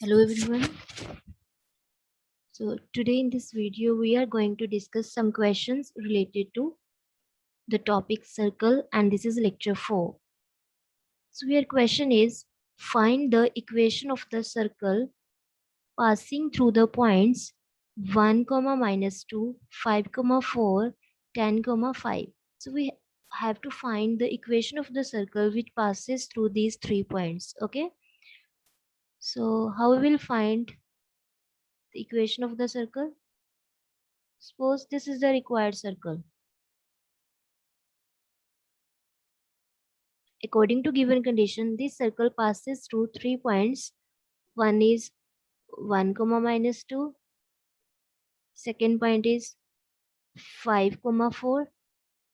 Hello everyone. So today in this video we are going to discuss some questions related to the topic circle, and this is lecture 4. So your question is, find the equation of the circle passing through the points 1, -2, 5, 4, 10, 5. So we have to find the equation of the circle which passes through these 3 points. Okay. So how we will find the equation of the circle? Suppose this is the required circle. According to given condition, this circle passes through 3 points. One is 1, -2. Second point is 5, 4.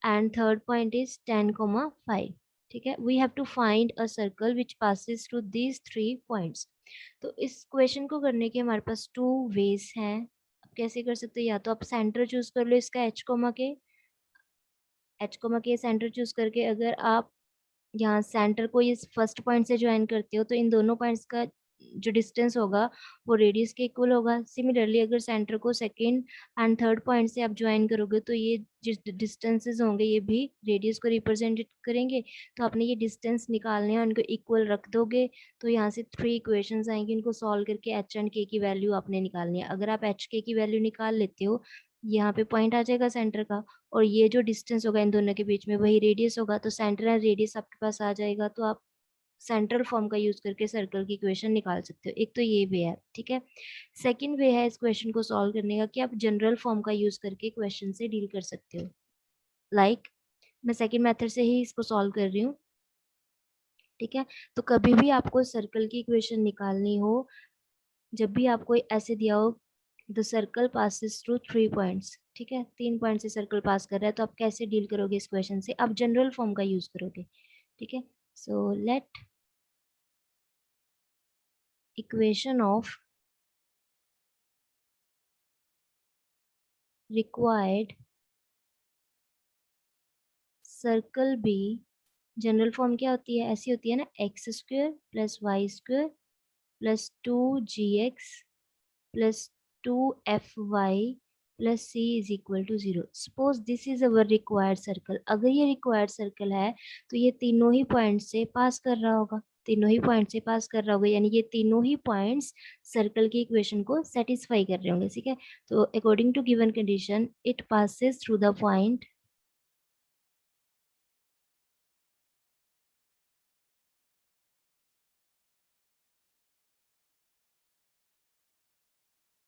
And third point is 10, 5. ठीक है, we have to find a circle which passes through these 3 points. तो इस question को करने के हमारे पास 2 ways हैं. आप कैसे कर सकते हो? या तो आप सेंटर चूज कर लो इसका h, के सेंटर चूज करके अगर आप यहाँ सेंटर को इस फर्स्ट पॉइंट से ज्वाइन करते हो तो इन दोनों पॉइंट्स का जो डिस्टेंस होगा वो रेडियस के इक्वल होगा. सिमिलरली अगर सेंटर को सेकंड एंड थर्ड पॉइंट से आप ज्वाइन करोगे तो ये जिस डिस्टेंसेस होंगे ये भी रेडियस को रिप्रेजेंट करेंगे. तो आपने ये डिस्टेंस निकालने हैं, उनको इक्वल रख दोगे तो यहाँ से 3 इक्वेशंस आएंगी. इनको सॉल्व करके एच एंड के की वैल्यू आपने निकालनी है. अगर आप एच के की वैल्यू निकाल लेते हो, यहाँ पे पॉइंट आ जाएगा सेंटर का, और ये जो डिस्टेंस होगा इन दोनों के बीच में वही रेडियस होगा. तो सेंटर एंड रेडियस आपके पास आ जाएगा. तो आप सेंट्रल फॉर्म का यूज करके सर्कल की इक्वेशन निकाल सकते हो. एक तो ये वे है. ठीक है. सेकंड वे है इस क्वेश्चन को सॉल्व करने का कि आप जनरल फॉर्म का यूज करके क्वेश्चन से डील कर सकते हो. लाइक मैं सेकंड मेथड से ही इसको सॉल्व कर रही हूँ. ठीक है. तो कभी भी आपको सर्कल की इक्वेशन निकालनी हो, जब भी आपको ऐसे दिया हो the circle passes through 3 points, ठीक है, 3 पॉइंट से सर्कल पास कर रहा है, तो आप कैसे डील करोगे इस क्वेश्चन से? आप जनरल फॉर्म का यूज करोगे. ठीक है. So let equation of required circle be. General form क्या होती है? ऐसी होती है ना, x square plus Y square plus 2gx plus 2fy plus C is equal to 0. Suppose this is our required circle. अगर ये रिक्वायर्ड सर्कल है तो ये तीनों ही पॉइंट से पास कर रहा होगा. तीनों ही पॉइंट से पास कर रहा होगा, यानी ये तीनों ही पॉइंट्स सर्कल की इक्वेशन को सेटिस्फाई कर रहे होंगे. ठीक है. तो according to given condition it passes through the point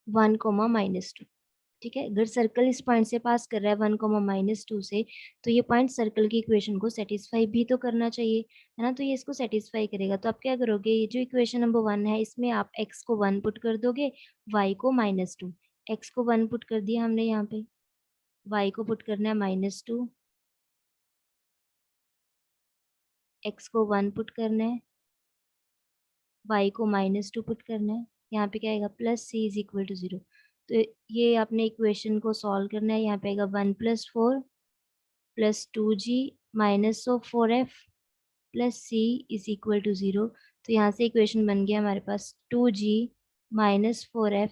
1, -2. ठीक है. अगर सर्कल इस पॉइंट से पास कर रहा है 1, -2 से, तो ये पॉइंट सर्कल की इक्वेशन को सेटिस्फाई भी तो करना चाहिए, है ना. तो ये इसको सेटिस्फाई करेगा. तो आप क्या करोगे? ये जो इक्वेशन नंबर 1 है इसमें आप x को 1 पुट कर दोगे, y को -2. x को 1 पुट कर दिया हमने यहाँ पे, y को पुट करना है -2, x को 1 पुट करना है, y को -2 पुट करना है. यहाँ पे क्या आएगा? Plus C is equal to 0. तो ये आपने इक्वेशन को सॉल्व करना है. यहाँ पे आएगा 1 + 4 plus 2g minus of 4f plus C is equal to 0. तो यहाँ से इक्वेशन बन गया हमारे पास 2g माइनस 4f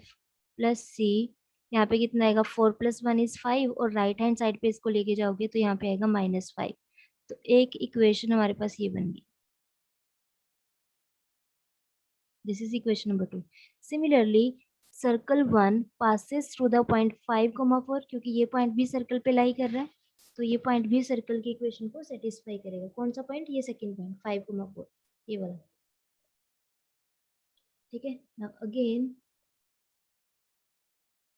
प्लस सी. यहाँ पे कितना आएगा? 4 + 1 इज 5, और राइट हैंड साइड पे इसको लेके जाओगे तो यहाँ पे आएगा -5. तो एक इक्वेशन हमारे पास ये बन गई. This is equation number 2. Similarly circle 1 passes through the point 5, 4, क्योंकि ये पॉइंट भी सर्कल पे लाई कर रहा है, तो ये पॉइंट भी सर्कल की इक्वेशन को सेटिस्फाई करेगा. कौन सा पॉइंट? ये सेकंड पॉइंट 5, 4, ये वाला. ठीक है. Now again,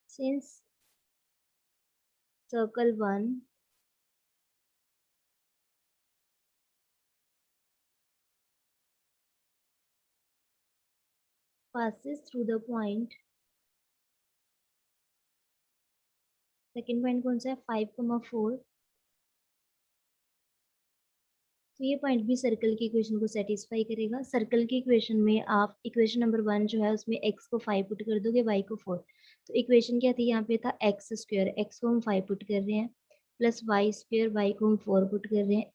since circle 1 passes through the point, second point कौन सा है? 5, 4. तो ये पॉइंट भी सर्कल की इक्वेशन को सेटिस्फाई करेगा. सर्कल की इक्वेशन में आप इक्वेशन नंबर 1 जो है उसमें x को 5 पुट कर दोगे, y को 4. तो इक्वेशन क्या थी? यहाँ पे था एक्स स्क्वेयर, x को हम 5 पुट कर रहे हैं, प्लस वाई स्क्वेयर, y को हम 4 पुट कर रहे हैं.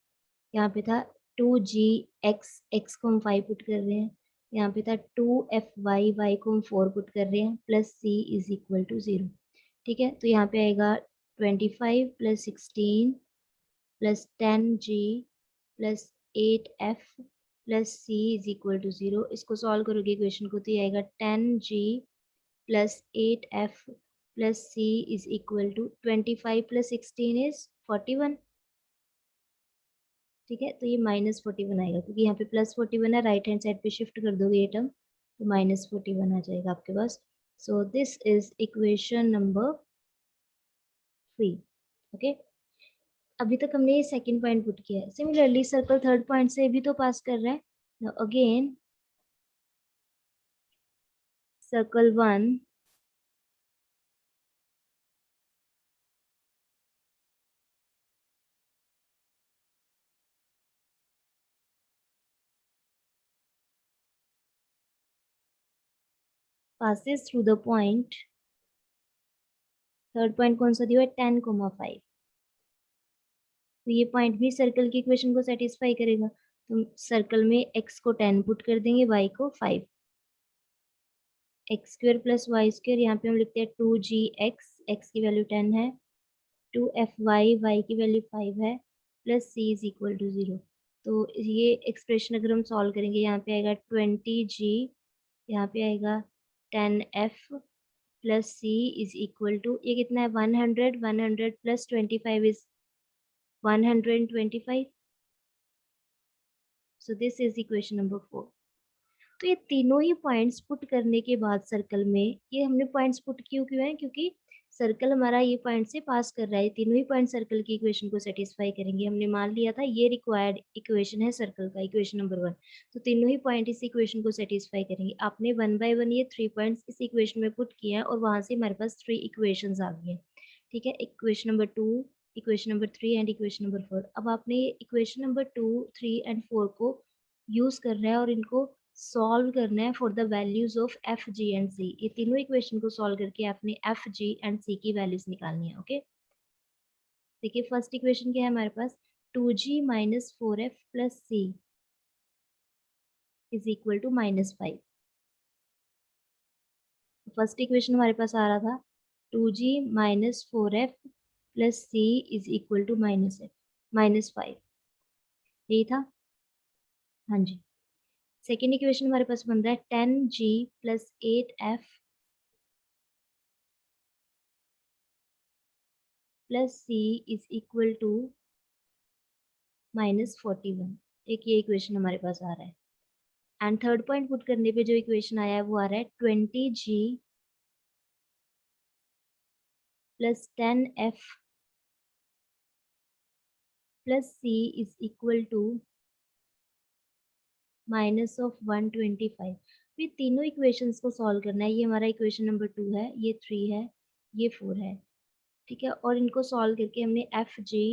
यहाँ पे था 2g x, x को हम 5 पुट कर रहे हैं. यहाँ पे था 2FY, y को हम 4 पुट कर रहे हैं, plus C is equal to 0। ठीक है, तो यहाँ पे आएगा 25 plus 16 plus 10G plus 8F plus C is equal to 0। इसको सॉल्व करोगे इक्वेशन को तो ये आएगा 10G plus 8F plus C is equal to 25 plus 16 is 41। ठीक है, तो ये -41 आएगा क्योंकि यहाँ पे +41 है, राइट हैंड साइड पे शिफ्ट कर दोगे ये टर्म तो -41 आ जाएगा आपके पास। So this is equation number 3। Okay, अभी तक हमने ये सेकंड पॉइंट पुट किया है। सिमिलरली सर्कल थर्ड पॉइंट से भी तो पास कर रहा है। Again circle 1 passes through the point, third point कौन सा दिया है 10,5। तो ये पॉइंट भी सर्कल की इक्वेशन को सेटिस्फाई करेगा। तो सर्कल में x को 10 पुट कर देंगे, y को 5। X square plus Y square, यहाँ पे हम लिखते हैं 2gx, x की वैल्यू 10 है, 2fy, y की वैल्यू 5 है, plus c is equal to 0। तो ये एक्सप्रेशन अगर हम सॉल्व करेंगे, यहाँ पे आएगा 20g, यहाँ पे आएगा 10f plus c is equal to, ये कितना है 100, 100 plus 25 is 125। So this is equation number 4। तो ये तीनों ही पॉइंट्स पुट करने के बाद सर्कल में, ये हमने पॉइंट्स पुट क्यों है क्योंकि सर्कल हमारा ये पॉइंट से पास कर रहा है। तीनों ही पॉइंट सर्कल की इक्वेशन को सेटिस्फाई करेंगे। हमने मान लिया था ये रिक्वायर्ड इक्वेशन है सर्कल का, इक्वेशन नंबर 1। तो तीनों ही पॉइंट इस इक्वेशन को सेटिस्फाई करेंगे। आपने 1 बाय 1 ये 3 पॉइंट्स इस इक्वेशन में पुट किया है और वहां से हमारे पास 3 इक्वेशन आ गई है। ठीक है, equation number 2, equation number 3 and equation number 4। अब आपने इक्वेशन नंबर 2, 3 एंड 4 को यूज करना है और इनको सॉल्व करना है for the values of F G and C. ये तीनों इक्वेशन को सॉल्व करके आपने एफ जी एंड सी की वैल्यूज निकालनी है। ओके, देखिए फर्स्ट इक्वेशन क्या है हमारे पास, 2g minus 4f plus C is equal to -5। First equation हमारे पास आ रहा था 2g minus 4f plus C is equal to -5, यही था। हाँ जी, सेकेंड इक्वेशन हमारे पास बन रहा है 10g plus 8f plus C is equal to -41। एक ये इक्वेशन हमारे पास आ रहा है। एंड थर्ड पॉइंट पुट करने पे जो इक्वेशन आया है वो आ रहा है 20g plus 10f plus C is equal to -125। ये तीनों इक्वेशंस को सॉल्व करना है। ये हमारा इक्वेशन नंबर 2 है, ये 3 है, ये 4 है। ठीक है, और इनको सॉल्व करके हमने एफ जी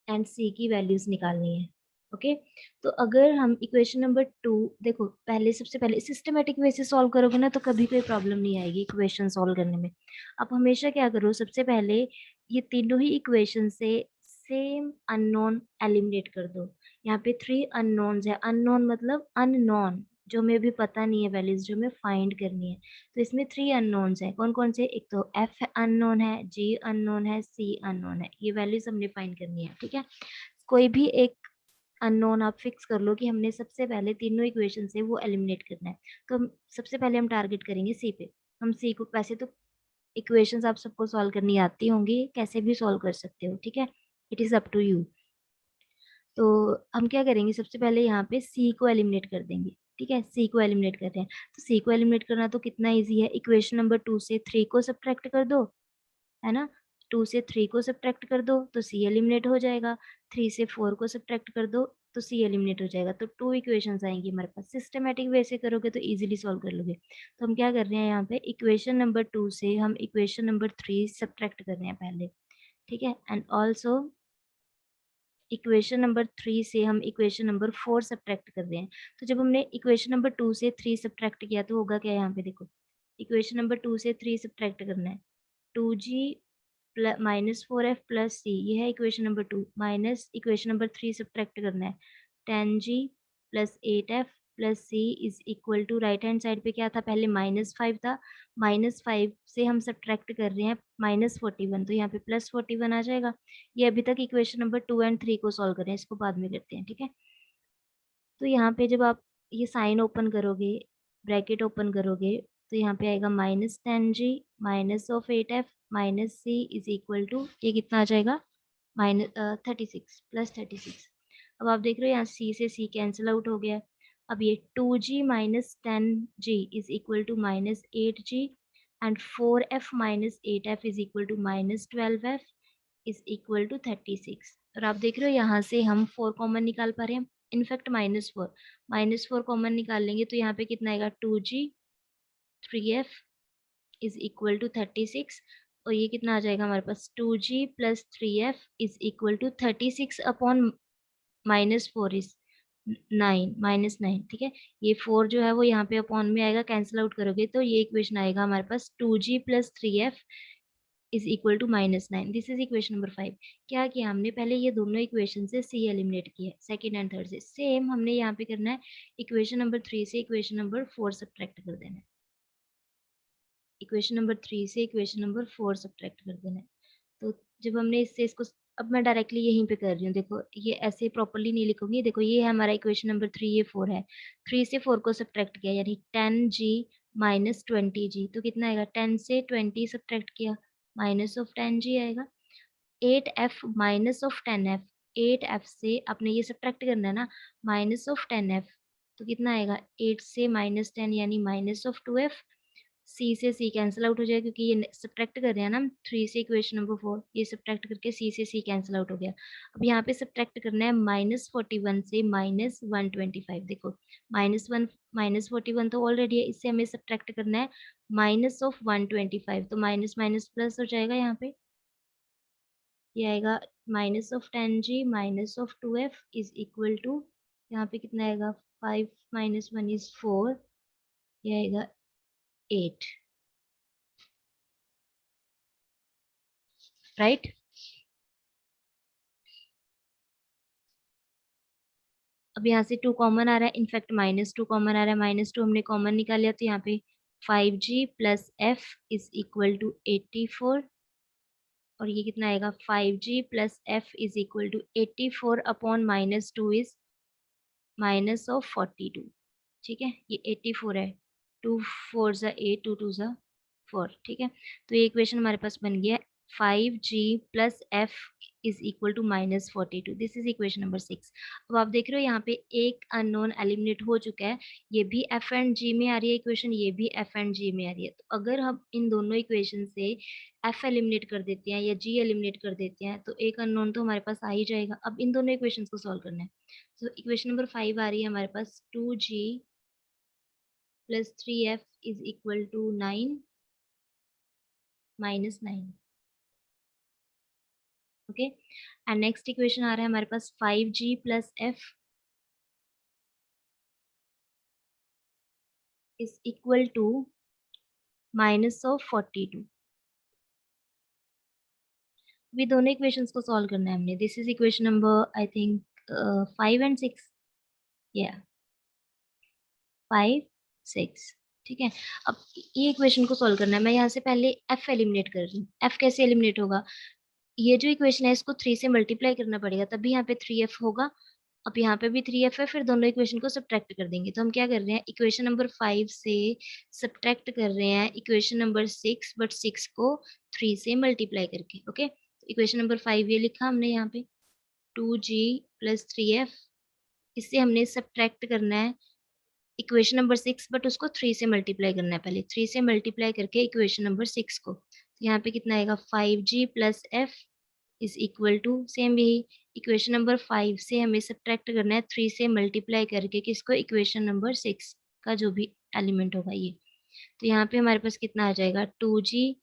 एंड सी की वैल्यूज निकालनी है। ओके, तो अगर हम इक्वेशन नंबर 2, देखो पहले सबसे पहले सिस्टमेटिक वे से सॉल्व करोगे ना तो कभी कोई प्रॉब्लम नहीं आएगी इक्वेशन सॉल्व करने में। आप हमेशा क्या करो, सबसे पहले ये तीनों ही इक्वेशन से सेम अननोन एलिमिनेट कर दो। यहाँ पे 3 अननोन्स है। अननोन मतलब अननोन, जो हमें भी पता नहीं है वैल्यूज, जो हमें फाइंड करनी है। तो इसमें 3 अननोन्स है। कौन कौन से, एक तो एफ अननोन है, जी अननोन है, सी अननोन है। ये वैल्यूज हमने फाइंड करनी है। ठीक है, कोई भी एक अननोन आप फिक्स कर लो कि हमने सबसे पहले तीनों इक्वेशन से वो एलिमिनेट करना है। तो हम सबसे पहले हम टारगेट करेंगे सी पे। हम सी को, वैसे तो इक्वेशंस आप सबको सॉल्व करनी आती होंगी, कैसे भी सॉल्व कर सकते हो। ठीक है, it is up to you. तो हम क्या करेंगे, सबसे पहले यहाँ पे सी को एलिमिनेट कर देंगे। ठीक है, सी को एलिमिनेट कर रहे हैं तो सी को एलिमिनेट करना तो कितना इजी है, इक्वेशन नंबर 2 से 3 को सब्ट्रैक्ट कर दो, है ना। 2 से 3 को सब्ट्रैक्ट कर दो तो सी एलिमिनेट हो जाएगा। 3 से 4 को सब्ट्रैक्ट कर दो तो सी एलिमिनेट हो जाएगा। तो 2 इक्वेशंस आएंगी हमारे पास। सिस्टमेटिक वे से करोगे तो इजीली सॉल्व कर लोगे। तो हम क्या कर रहे हैं, यहाँ पे इक्वेशन नंबर 2 से हम इक्वेशन नंबर 3 सब्ट्रैक्ट कर रहे हैं पहले। ठीक है, एंड ऑल्सो इक्वेशन नंबर 3 से हम इक्वेशन नंबर 4 सब्ट्रैक्ट कर रहे हैं। तो जब हमने इक्वेशन नंबर 2 से 3 सब्ट्रैक्ट किया तो होगा क्या, यहाँ पे देखो इक्वेशन नंबर 2 से 3 सब्ट्रैक्ट करना है। 2g -4f प्लस सी, ये है equation number 2, minus equation number 3 subtract करना है 10g plus 8f plus C is equal to, right hand side पे क्या था, पहले -5 था, -5 से हम सब्ट्रैक्ट कर रहे हैं -41, तो यहाँ पे +41 आ जाएगा। ये अभी तक इक्वेशन नंबर 2 एंड 3 को सॉल्व कर रहे हैं, इसको बाद में करते हैं, ठीक है। तो यहाँ पे जब आप ये साइन ओपन करोगे, ब्रैकेट ओपन करोगे, तो यहाँ पे आएगा -10g -8f -c is equal to, ये कितना आ जाएगा, -36 +36। अब आप देख रहे हो यहाँ सी से सी कैंसिल आउट हो गया। अब ये 2g -10g is equal to -8g and 4f -8f is equal to -12f is equal to 36। और आप देख रहे हो यहाँ से हम 4 कॉमन निकाल पा रहे हैं, इनफैक्ट -4 कॉमन निकाल लेंगे तो यहाँ पे कितना आएगा, 2g 3f is equal to 36। और ये कितना आ जाएगा हमारे पास, 2g plus 3f is equal to 36 upon -4 is 9 -9, ठीक है। ये 4 जो है वो यहाँ पे अपॉन में आएगा, कैंसिल आउट करोगे तो ये इक्वेशन आएगा हमारे पास 2g plus 3f is equal to -9। This is equation number 5। क्या किया हमने, पहले ये दोनों इक्वेशन से सी एलिमिनेट किया, सेकंड एंड थर्ड से। सेम हमने यहाँ पे करना है, इक्वेशन नंबर 3 से इक्वेशन नंबर 4 सब्ट्रैक्ट कर देना है, इक्वेशन नंबर 3 से इक्वेशन नंबर 4 सब्ट्रैक्ट कर देना है। तो जब हमने इससे इसको, अब मैं डायरेक्टली यहीं पे कर रही हूँ, देखो ये ऐसे प्रॉपर्ली नहीं लिखूंगी, देखो ये है हमारा इक्वेशन नंबर 3, ये 4 है, 3 से 4 को सब्ट्रैक्ट किया यानी 10g -20g, तो कितना आएगा, 10 से 20 सब्ट्रैक्ट किया, -10g आएगा। 8f -10f, 8f से आपने ये सब्ट्रैक्ट करना है ना, -10f, तो कितना आएगा, 8 से -10 यानी -2f। सी से सी कैंसिल आउट हो जाएगा क्योंकि ये सब्ट्रैक्ट कर रहे हैं ना हम 3 से इक्वेशन नंबर 4, ये सब्ट्रैक्ट करके सी से सी कैंसिल आउट हो गया। अब यहाँ पे सब्ट्रैक्ट करना है -41 से -125, देखो -41 तो ऑलरेडी है, इससे हमें सब्ट्रैक्ट करना है -125, तो माइनस माइनस प्लस हो जाएगा यहाँ पे, ये आएगा -10g -2f is equal to, यहाँ पे कितना आएगा, 5 - 1 इज 4, ये आएगा 8, राइट। अब यहाँ से 2 कॉमन आ रहा है, इनफैक्ट -2 कॉमन आ रहा है, -2 हमने कॉमन निकाल लिया, तो यहाँ पे 5g plus f is equal to 84, और ये कितना आएगा, 5g plus f is equal to 84 upon -2 is -42, ठीक है, ये 84 है, 2 4 ज़ा 8, 2 2 ज़ा 4, ठीक है। तो ये इक्वेशन हमारे पास बन गया, 5g plus f is equal to -42, this is equation number 6। अब आप देख रहे हो यहाँ पे एक अननोन एलिमिनेट हो चुका है, ये भी f एंड g में आ रही है इक्वेशन, ये भी f एंड g में आ रही है। तो अगर हम इन दोनों इक्वेशन से f एलिमिनेट कर देते हैं या g एलिमिनेट कर देते हैं तो एक अननोन तो हमारे पास आ ही जाएगा। अब इन दोनों इक्वेशन को सॉल्व करना है, तो इक्वेशन नंबर 5 आ रही है हमारे पास, 2g plus 3f is equal to 9 -9, okay. And next equation आ रहा है हमारे पास 5g plus f is equal to -42। अभी दोनों इक्वेशंस को सॉल्व करना है हमने, this is equation number I think 5 and 6, या 5 6, ठीक है। अब ये इक्वेशन को सॉल्व करना है, मैं यहाँ से पहले f एलिमिनेट कर रही हूँ। f कैसे एलिमिनेट होगा, ये जो इक्वेशन है इसको 3 से मल्टीप्लाई करना पड़ेगा, तभी यहाँ पे 3f होगा। अब यहाँ पे भी 3f है, फिर दोनों इक्वेशन को सब्ट्रैक्ट कर देंगे। तो हम क्या कर रहे हैं, इक्वेशन नंबर 5 से सब्ट्रैक्ट कर रहे हैं इक्वेशन नंबर 6, बट 6 को 3 से मल्टीप्लाई करके, ओके। इक्वेशन नंबर 5 ये लिखा हमने यहाँ पे, 2g प्लस 3f, इससे हमने सब्ट्रैक्ट करना है इक्वेशन नंबर 6, बट उसको 3 से मल्टीप्लाई करना है, पहले 3 से मल्टीप्लाई करके इक्वेशन नंबर 6 को, तो यहाँ पे कितना आएगा, 5g plus f is equal to, same यही इक्वेशन नंबर 5 से हमें सब्ट्रैक्ट करना है 3 से मल्टीप्लाई करके किसको, इक्वेशन नंबर 6 का जो भी एलिमेंट होगा ये। तो यहाँ पे हमारे पास कितना आ जाएगा, 2g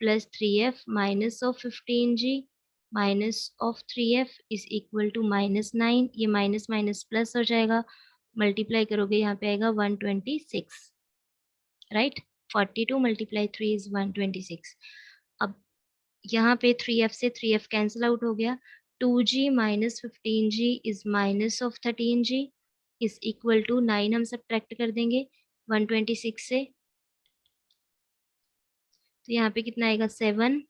plus 3f minus of 15g minus of 3f is equal to -9, ये माइनस माइनस प्लस हो जाएगा, मल्टीप्लाई करोगे यहाँ पे आएगा 126, राइट। 42 multiply 3 is 126। अब यहाँ पे 3f से 3f कैंसिल आउट हो गया, 2g minus 15g is minus of 13g, is equal to 9 हम सब्ट्रैक्ट कर देंगे 126 से, तो यहाँ पे कितना आएगा 7,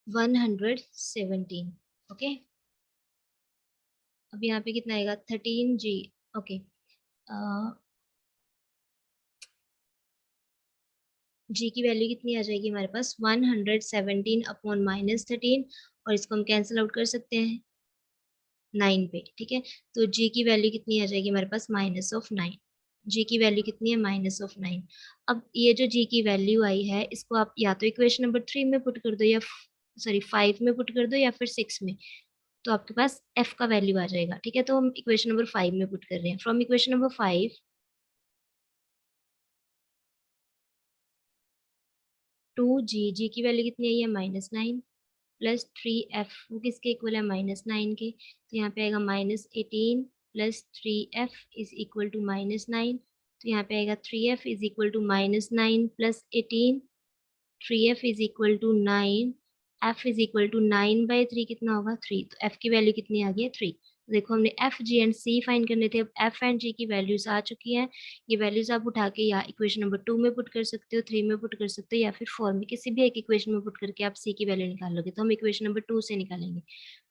117। ओके, अब यहाँ पे कितना आएगा 13G। ओके, जी की वैल्यू कितनी आ जाएगी हमारे पास 117 अपॉन -13, और इसको हम कैंसिल आउट कर सकते हैं 9 पे। ठीक है, तो जी की वैल्यू कितनी आ जाएगी हमारे पास -9। जी की वैल्यू कितनी है -9। अब ये जो जी की वैल्यू आई है इसको आप या तो इक्वेशन नंबर 3 में पुट कर दो, या सॉरी 5 में पुट कर दो, या फिर 6 में, तो आपके पास एफ का वैल्यू आ जाएगा। ठीक है, तो हम इक्वेशन नंबर 5 में पुट कर रहे हैं। फ्रॉम इक्वेशन नंबर 5 2G, जी की वैल्यू कितनी आई है -9, प्लस 3F, वो किसके इक्वल है -9 के, तो यहाँ पे आएगा -18 plus 3F is equal to -9, तो यहाँ पे आएगा 3F is equal to -9 plus 18, 3F is equal to 9, F is equal to 9/3 कितना होगा 3, तो F की वैल्यू कितनी आ गई है 3। देखो हमने F G and C find करने थे, अब एफ एंड जी की वैल्यूज आ चुकी हैं। ये वैल्यूज आप उठा के या इक्वेशन नंबर 2 में पुट कर सकते हो, 3 में पुट कर सकते हो, या फिर 4 में, किसी भी एक इक्वेशन में पुट करके आप सी की वैल्यू निकाल लोगे। तो हम इक्वेशन नंबर 2 से निकालेंगे।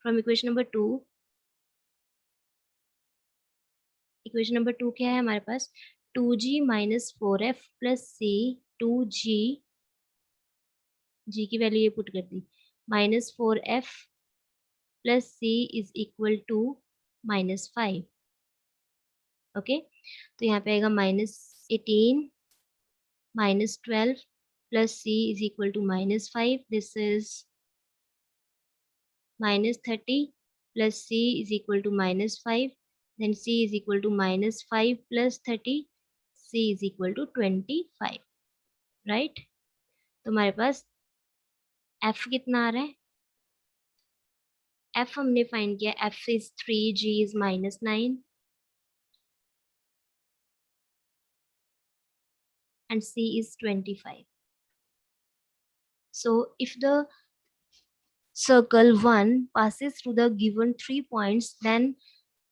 From equation number 2, equation number 2 क्या है हमारे पास 2G माइनस 4F प्लस सी, 2G, जी की वैल्यू ये पुट कर दी, -4F plus C is equal to -5। Okay, तो यहाँ पे आएगा -18 -12 plus C is equal to -5, this is -30 plus C is equal to -5, then C is equal to -5 plus 30, C is equal to 25, right. तो हमारे पास F कितना आ रहा है, F हमने फाइंड किया, F is 3, G is -9 and c is 25. So if the circle 1 passes through the given 3 points, then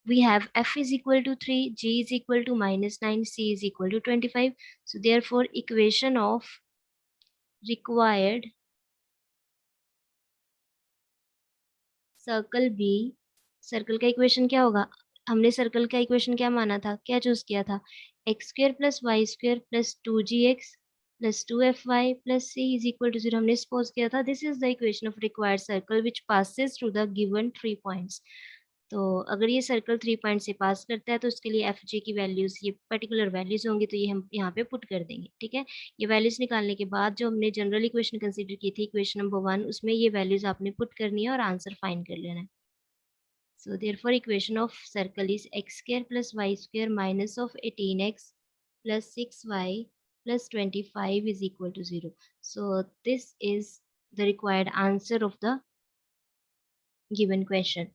we have f is equal to 3, g is equal to -9, c is equal to 25. So therefore equation of required circle be, circle का equation क्या होगा, हमने circle का equation क्या माना था, क्या choose किया था, x² plus Y square plus 2gx plus 2fy plus c is equal to 0 हमने सपोज किया था। This is the equation of required circle which passes through the given 3 points. तो अगर ये सर्कल 3 पॉइंट से पास करता है तो उसके लिए एफ जी की वैल्यूज, ये पर्टिकुलर वैल्यूज होंगी, तो ये हम यहाँ पे पुट कर देंगे। ठीक है, ये वैल्यूज निकालने के बाद जो हमने जनरल इक्वेशन कंसीडर की थी इक्वेशन नंबर 1, उसमें ये वैल्यूज आपने पुट करनी है और आंसर फाइंड कर लेना है। So therefore equation of circle is x square plus y square minus of 18x plus 6y plus 25 is equal to 0. So this is the required answer of the given question.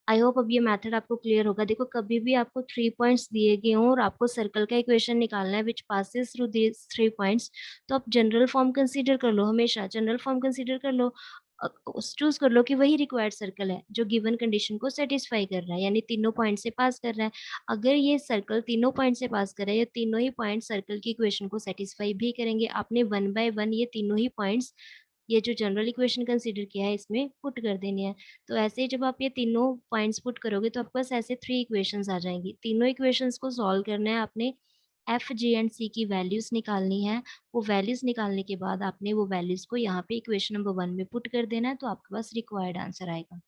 I hope अब ये method आपको clear होगा। देखो कभी भी आपको 3 points दिए गए हों और आपको सर्कल का इक्वेशन निकालना है विच पासेस थ्रू दिस 3 पॉइंट्स, तो आप जनरल फॉर्म कंसीडर कर लो, हमेशा जनरल फॉर्म कंसीडर कर लो, चूज कर लो कि वही रिक्वायर्ड सर्कल है जो गिवन कंडीशन को सेटिस्फाई कर रहा है, यानी तीनों पॉइंट से पास कर रहा है। अगर ये सर्कल तीनों पॉइंट से पास कर रहा है, ये तीनों ही पॉइंट सर्कल की इक्वेशन को सेटिस्फाई भी करेंगे, आपने 1 बाय 1 ये तीनों ही पॉइंट्स, ये जो जनरल इक्वेशन कंसीडर किया है इसमें पुट कर देनी है। तो ऐसे ही जब आप ये तीनों पॉइंट्स पुट करोगे तो आपके पास ऐसे 3 इक्वेशंस आ जाएंगी। तीनों इक्वेशंस को सॉल्व करना है आपने, एफ जी एंड सी की वैल्यूज निकालनी है। वो वैल्यूज निकालने के बाद आपने वो वैल्यूज को यहाँ पे इक्वेशन नंबर 1 में पुट कर देना है, तो आपके पास रिक्वायर्ड आंसर आएगा।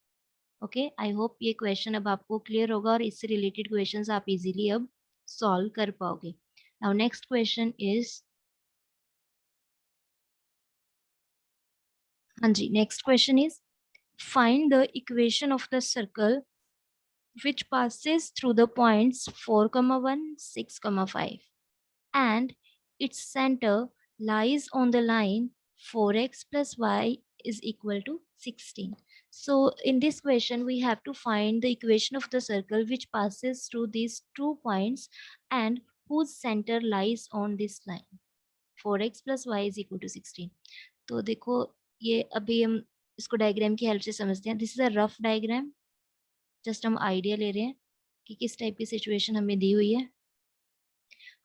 ओके, आई होप ये क्वेश्चन अब आपको क्लियर होगा और इससे रिलेटेड क्वेश्चंस आप इजीली अब सॉल्व कर पाओगे। नाउ नेक्स्ट क्वेश्चन इज, हाँ जी, next question is find the equation of the circle which passes through the points 4, 1, 6, 5 and its center lies on the line 4x plus y is equal to 16. So in this question we have to find the equation of the circle which passes through these 2 points and whose center lies on this line. 4x plus Y is equal to 16। तो देखो ये अभी हम इसको diagram की help से समझते हैं। This is a rough diagram, just हम आइडिया ले रहे हैं कि किस टाइप की सिचुएशन हमें दी हुई है।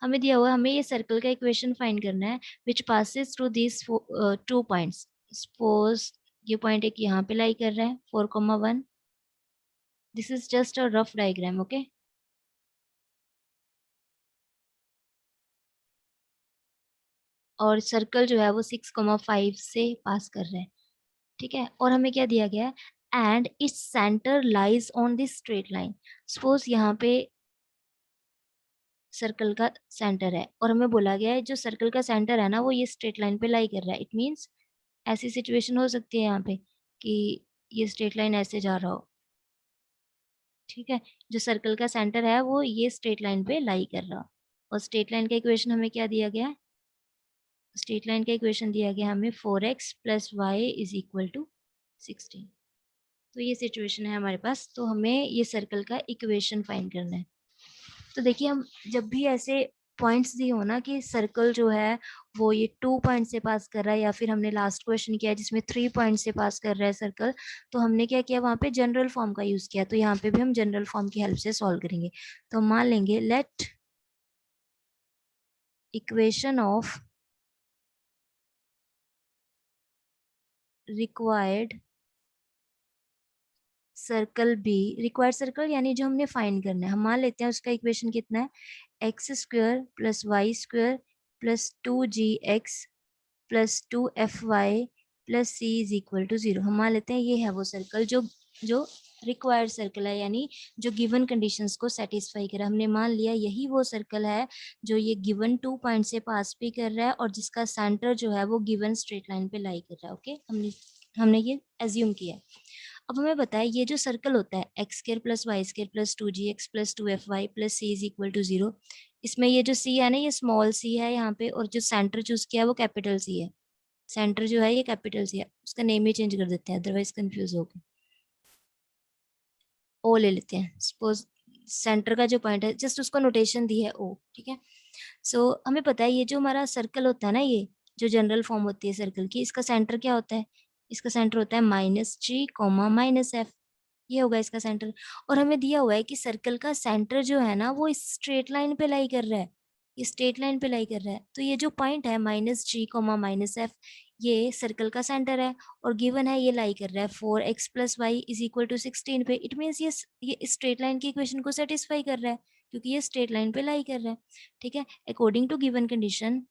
हमें दिया हुआ हमें ये सर्कल का इक्वेशन फाइंड करना है which passes through this 2 points. Suppose ये पॉइंट एक यहाँ पे लाई कर रहा है 4,1। This is just a rough diagram, okay. और सर्कल जो है वो 6,5 से पास कर रहा है, ठीक है। और हमें क्या दिया गया है, and its centre lies on this straight line. Suppose यहाँ पे सर्कल का सेंटर है और हमें बोला गया है जो सर्कल का सेंटर है ना वो ये स्ट्रेट लाइन पे लाई कर रहा है। इट मीन्स ऐसी सिचुएशन हो सकती है यहाँ पे कि ये स्ट्रेट लाइन ऐसे जा रहा हो, ठीक है। जो सर्कल का सेंटर है वो ये स्ट्रेट लाइन पे लाई कर रहा। और स्ट्रेट लाइन का इक्वेशन हमें क्या दिया गया है, स्ट्रेट लाइन का इक्वेशन दिया गया हमें 4x plus Y is equal to 16। तो ये सिचुएशन है हमारे पास, तो हमें ये सर्कल का इक्वेशन फाइंड करना है। तो देखिए हम जब भी ऐसे पॉइंट्स दिए हो ना कि सर्कल जो है वो ये 2 पॉइंट से पास कर रहा है, या फिर हमने लास्ट क्वेश्चन किया जिसमें 3 पॉइंट से पास कर रहा है सर्कल, तो हमने क्या किया वहां पे जनरल फॉर्म का यूज किया। तो यहाँ पे भी हम जनरल फॉर्म की हेल्प से सॉल्व करेंगे। तो मान लेंगे let equation of required circle be, required circle यानी जो हमने फाइंड करना है, हम मान लेते हैं उसका इक्वेशन कितना है, X square plus Y square plus 2gx plus 2fy plus c is equal to 0। हम मान लेते हैं ये है वो सर्कल जो जो रिक्वायर्ड सर्कल है, यानी जो गिवन कंडीशंस को सेटिस्फाई करे। हमने मान लिया यही वो सर्कल है जो ये गिवन 2 पॉइंट से पास भी कर रहा है और जिसका सेंटर जो है वो गिवन स्ट्रेट लाइन पे लाई कर रहा है, ओके। हमने ये एज्यूम किया है। अब हमें बताया ये जो सर्कल होता है X square plus Y square plus 2gx plus 2fy plus c is equal to 0, इसमें ये जो c है ना ये स्मॉल c है यहाँ पे, और जो सेंटर चूज किया है वो कैपिटल सी है। सेंटर जो है ये कैपिटल सी है, उसका नेम ही चेंज कर देते हैं अदरवाइज कंफ्यूज होगा। ओ ले लेते हैं, सपोज सेंटर का जो पॉइंट है जस्ट उसका नोटेशन दी है ओ, ठीक है। सो हमें पता है ये जो हमारा सर्कल होता है ना, ये जो जनरल फॉर्म होती है सर्कल की, इसका सेंटर क्या होता है, इसका सेंटर होता है -g, -f। ये होगा इसका सेंटर। और हमें दिया हुआ है कि सर्कल का सेंटर जो है ना वो इस स्ट्रेट लाइन पे लाई कर रहा है, ये स्ट्रेट लाइन पे लाई कर रहा है। तो ये जो पॉइंट है -g, -f, ये सर्कल का सेंटर है और गिवन है ये लाई कर रहा है 4x plus Y is equal to 16 पे। इट मीन्स ये स्ट्रेट लाइन की इक्वेशन को सेटिस्फाई कर रहा है क्योंकि ये स्ट्रेट लाइन पे लाई कर रहा है, ठीक है। According to given condition,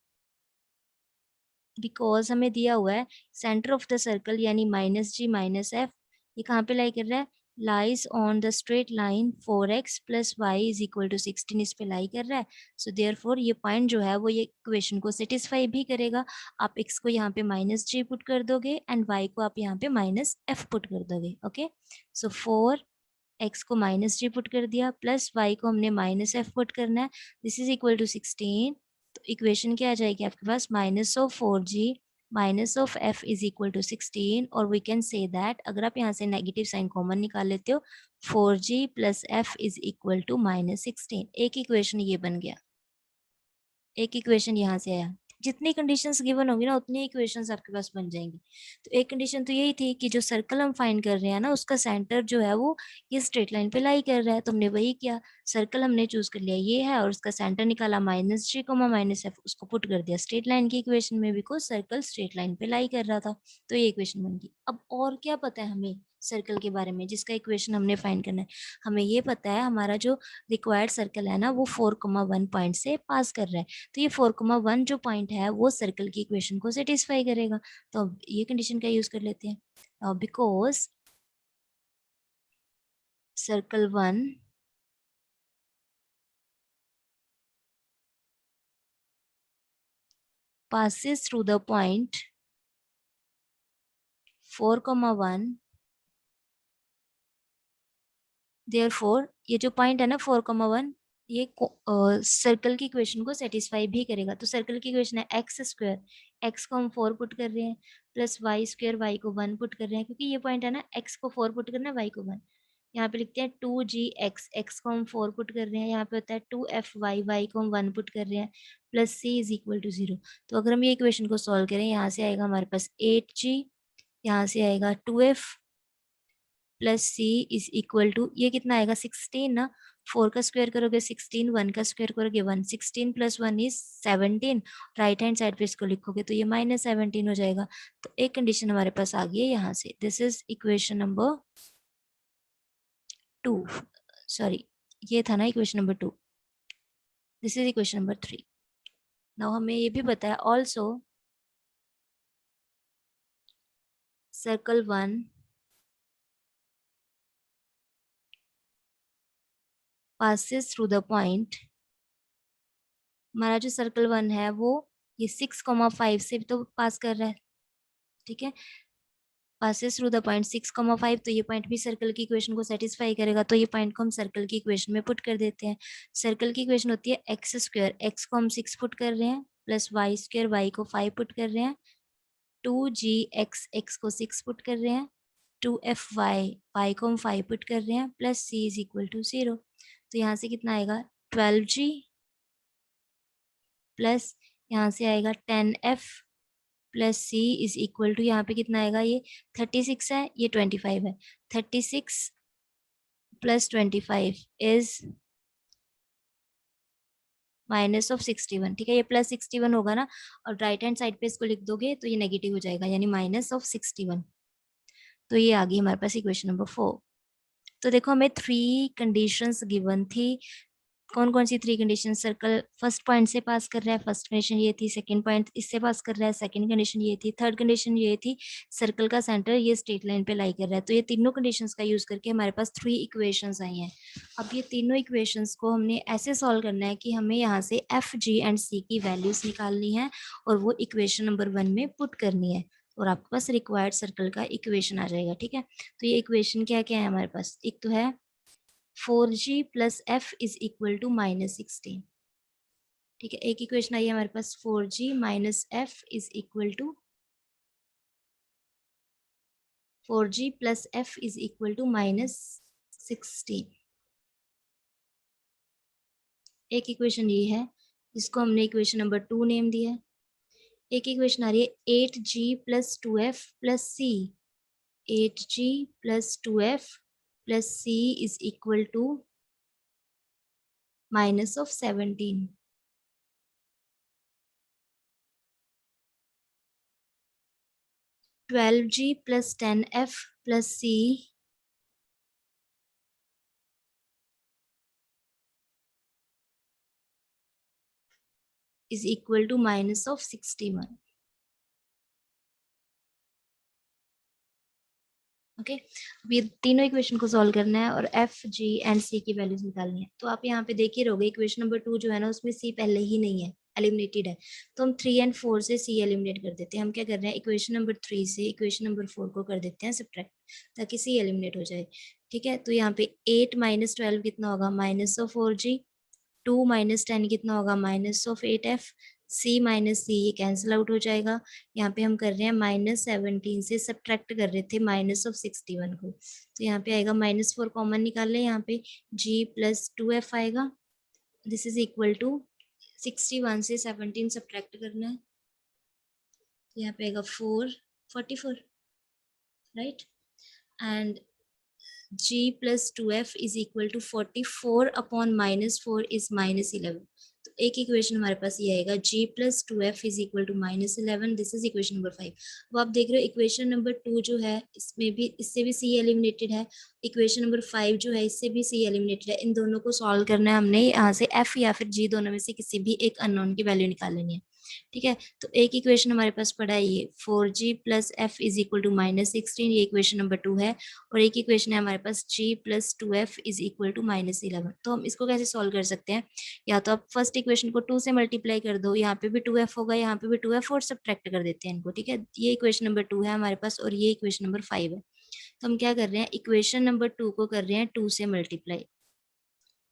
because हमें दिया हुआ है सेंटर ऑफ द सर्कल यानी -g, -f, ये कहाँ पे लाई कर रहा है, lies on the straight line 4x plus Y is equal to 16, इस पे लाई कर रहा है। सो देयरफॉर ये पॉइंट जो है वो ये इक्वेशन को सेटिस्फाई भी करेगा। आप x को यहाँ पे -g पुट कर दोगे एंड y को आप यहाँ पे -f पुट कर दोगे, ओके। सो 4x को -g पुट कर दिया प्लस y को हमने -f पुट करना है, दिस इज इक्वल टू 16। तो इक्वेशन क्या आ जाएगी आपके पास, -4g -f is equal to 16। और वी कैन से दैट, अगर आप यहाँ से नेगेटिव साइन कॉमन निकाल लेते हो, 4g plus f is equal to -16। एक इक्वेशन ये बन गया, एक इक्वेशन यहाँ से आया। जितनी कंडीशंस गिवन होंगी ना उतनी इक्वेशंस आपके पास बन जाएंगी। तो एक कंडीशन तो यही थी कि जो सर्कल हम फाइंड कर रहे हैं ना उसका सेंटर जो है वो ये स्ट्रेट लाइन पे लाई कर रहा है, तो हमने वही किया, सर्कल हमने चूज कर लिया ये है और उसका सेंटर निकाला -g, -f, उसको पुट कर दिया स्ट्रेट लाइन की इक्वेशन में बिकॉज सर्कल स्ट्रेट लाइन पे लाई कर रहा था। तो ये इक्वेशन बन गई। अब और क्या पता है हमें सर्कल के बारे में जिसका इक्वेशन हमने फाइंड करना है, हमें ये पता है हमारा जो रिक्वायर्ड सर्कल है ना वो 4,1 पॉइंट से पास कर रहा है। तो ये 4,1 जो पॉइंट है वो सर्कल की इक्वेशन को सेटिस्फाई करेगा। तो अब ये कंडीशन का यूज कर लेते हैं, because circle 1 passes through the point 4,1, therefore ये जो पॉइंट है ना 4,1 ये सर्कल की इक्वेशन को सेटिस्फाई भी करेगा। तो सर्कल की इक्वेशन है एक्स स्क्वायर, एक्स को हम 4 पुट कर रहे हैं प्लस वाई स्क्वायर, वाई को 1 पुट कर रहे हैं क्योंकि ये पॉइंट है ना, एक्स को 4 पुट करना है वाई को 1, यहाँ पे लिखते हैं 2gx, x को हम 4 पुट कर रहे हैं, यहाँ पे होता है 2fy, y को हम 1 पुट कर रहे हैं, plus c is equal to 0। तो अगर हम ये इक्वेशन को सॉल्व करें, यहाँ से आएगा हमारे पास 8g, यहाँ से आएगा 2f plus c is equal to, ये कितना आएगा 16 ना, 4 का स्क्वायर करोगे 16, 1 का स्क्वायर करोगे 1, 16 plus 1 is 17, right hand side पे इसको लिखोगे तो ये -17 हो जाएगा। तो एक कंडीशन हमारे पास आ गई है यहाँ से। This is equation number 2, sorry ये था ना equation number 2, this is equation number 3। Now हमें ये भी पता है also circle 1 passes through the point, हमारा जो सर्कल 1 है वो ये 6,5 से भी तो पास कर रहा है, ठीक है, पासेस थ्रू द पॉइंट 6,5, तो ये पॉइंट भी सर्कल की इक्वेशन को सेटिस्फाई करेगा, तो ये पॉइंट को हम सर्कल की इक्वेशन में पुट कर देते हैं। सर्कल की इक्वेशन होती है एक्स स्क्वायर, एक्स को हम 6 पुट कर रहे हैं, प्लस वाई स्क्वायर, वाई को 5 पुट कर रहे हैं, 2gx, एक्स को 6 पुट कर रहे हैं, 2fy, वाई को हम 5 पुट कर रहे हैं, plus c is equal to 0। तो यहाँ से कितना आएगा 12g प्लस यहाँ से आएगा 10f plus C is equal to, यहाँ पे कितना आएगा, ये 36 है, ये 25 है, 36 प्लस 25 इज -61, ठीक है, ये +61 होगा ना, और राइट हैंड साइड पे इसको लिख दोगे तो ये नेगेटिव हो जाएगा, यानी -61। तो ये आ गई हमारे पास इक्वेशन नंबर 4। तो देखो हमें 3 कंडीशंस गिवन थी, कौन कौन सी 3 कंडीशन, सर्कल फर्स्ट पॉइंट से पास कर रहा है, फर्स्ट कंडीशन ये थी, सेकंड पॉइंट इससे पास कर रहा है, सेकंड कंडीशन ये थी, थर्ड कंडीशन ये थी, सर्कल का सेंटर ये स्ट्रेट लाइन पे लाई कर रहा है। तो ये तीनों कंडीशंस का यूज करके हमारे पास 3 इक्वेशंस आई हैं। अब ये तीनों इक्वेशंस को हमने ऐसे सॉल्व करना है कि हमें यहाँ से एफ जी एंड सी की वैल्यूज निकालनी है और वो इक्वेशन नंबर 1 में पुट करनी है, और आपके पास रिक्वायर्ड सर्कल का इक्वेशन आ जाएगा, ठीक है। तो ये इक्वेशन क्या क्या है हमारे पास, एक तो है 4g plus F is equal to -16, ठीक है, एक इक्वेशन आई है हमारे पास 4g minus F is equal to 4g plus F is equal to -16। एक इक्वेशन ये है जिसको हमने इक्वेशन नंबर 2 नेम दिया है। एक इक्वेशन आ रही है 8g plus 2f plus C, 8g plus 2f plus C is equal to -17। 12g plus 10f plus C is equal to -61। Okay, अब ये तीनों इक्वेशन को सॉल्व करना है और एफ जी एंड सी की वैल्यूज निकालनी है। तो आप यहाँ पे देख ही रहोगे इक्वेशन नंबर 2 जो है ना उसमें सी पहले ही नहीं है, एलिमिनेटेड है, तो हम 3 एंड 4 से सी एलिमिनेट कर देते हैं। हम क्या कर रहे हैं, इक्वेशन नंबर 3 से इक्वेशन नंबर 4 को कर देते हैं सब्ट्रैक्ट, ताकि सी एलिमिनेट हो जाए, ठीक है। तो यहाँ पे 8 माइनस 12 कितना होगा, -4g, 2 माइनस 10 कितना होगा, -8f, सी माइनस सी ये कैंसिल आउट हो जाएगा। यहाँ पे हम कर रहे हैं -17 से सब्ट्रैक्ट कर रहे थे -61 को, तो यहाँ पे आएगा -4 कॉमन निकाल ले, यहाँ पे g प्लस 2f आएगा, दिस इज इक्वल टू 61 से 17 सब्ट्रैक्ट करना है, यहाँ पे आएगा 44, right, and g plus 2f is equal to 44 upon -4 is -11। तो एक इक्वेशन हमारे पास ये आएगा g plus 2f is equal to -11, this is equation number 5। अब आप देख रहे हो इक्वेशन नंबर 2 जो है इसमें भी, इससे भी c एलिमिनेटेड है, इक्वेशन नंबर 5 जो है इससे भी c एलिमिनेटेड है। इन दोनों को सॉल्व करना है हमने, यहाँ से f या फिर g दोनों में से किसी भी एक अननोन की वैल्यू निकाल लेनी है, ठीक है। तो एक इक्वेशन हमारे पास पड़ा है ये 4g plus F is equal to -16, ये इक्वेशन नंबर 2 है, और एक इक्वेशन है हमारे पास g plus 2f is equal to -11। तो हम इसको कैसे सॉल्व कर सकते हैं, या तो आप फर्स्ट इक्वेशन को 2 से मल्टीप्लाई कर दो, यहाँ पे भी 2f होगा, यहाँ पे भी 2f, और सब्ट्रैक्ट कर देते हैं इनको, ठीक है। ये इक्वेशन नंबर 2 है हमारे पास और ये इक्वेशन नंबर 5 है। तो हम क्या कर रहे हैं, इक्वेशन नंबर 2 को कर रहे हैं 2 से मल्टीप्लाई